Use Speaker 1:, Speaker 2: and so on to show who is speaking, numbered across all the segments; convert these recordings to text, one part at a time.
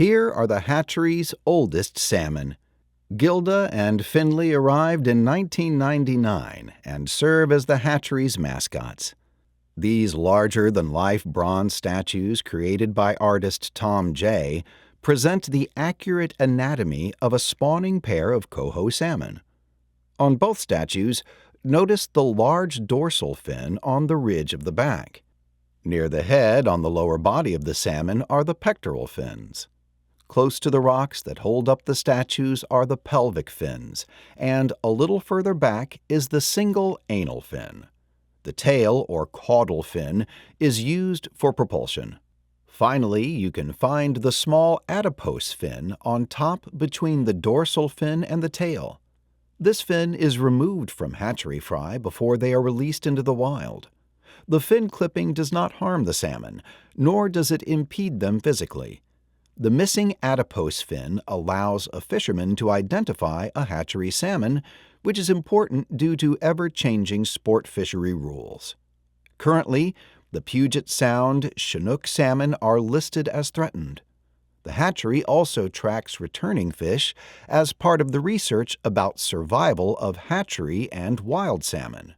Speaker 1: Here are the hatchery's oldest salmon. Gilda and Finley arrived in 1999 and serve as the hatchery's mascots. These larger-than-life bronze statues created by artist Tom J. present the accurate anatomy of a spawning pair of coho salmon. On both statues, notice the large dorsal fin on the ridge of the back. Near the head on the lower body of the salmon are the pectoral fins. Close to the rocks that hold up the statues are the pelvic fins, and a little further back is the single anal fin. The tail, or caudal fin, is used for propulsion. Finally, you can find the small adipose fin on top between the dorsal fin and the tail. This fin is removed from hatchery fry before they are released into the wild. The fin clipping does not harm the salmon, nor does it impede them physically. The missing adipose fin allows a fisherman to identify a hatchery salmon, which is important due to ever-changing sport fishery rules. Currently, the Puget Sound Chinook salmon are listed as threatened. The hatchery also tracks returning fish as part of the research about survival of hatchery and wild salmon.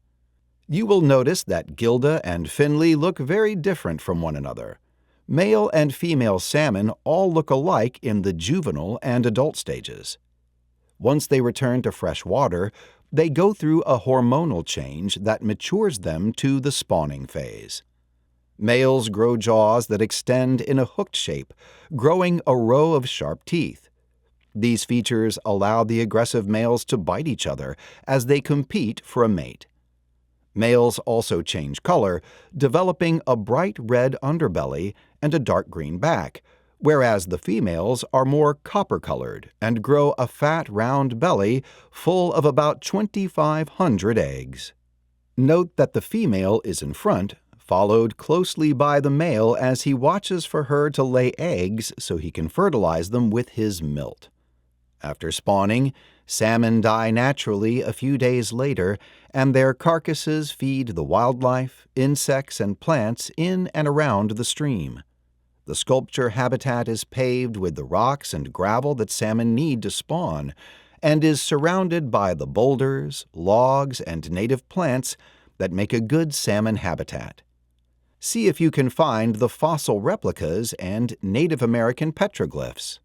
Speaker 1: You will notice that Gilda and Finley look very different from one another. Male and female salmon all look alike in the juvenile and adult stages. Once they return to fresh water, they go through a hormonal change that matures them to the spawning phase. Males grow jaws that extend in a hooked shape, growing a row of sharp teeth. These features allow the aggressive males to bite each other as they compete for a mate. Males also change color, developing a bright red underbelly and a dark green back, whereas the females are more copper-colored and grow a fat, round belly full of about 2,500 eggs. Note that the female is in front, followed closely by the male as he watches for her to lay eggs so he can fertilize them with his milt. After spawning, salmon die naturally a few days later, and their carcasses feed the wildlife, insects, and plants in and around the stream. The sculpture habitat is paved with the rocks and gravel that salmon need to spawn, and is surrounded by the boulders, logs, and native plants that make a good salmon habitat. See if you can find the fossil replicas and Native American petroglyphs.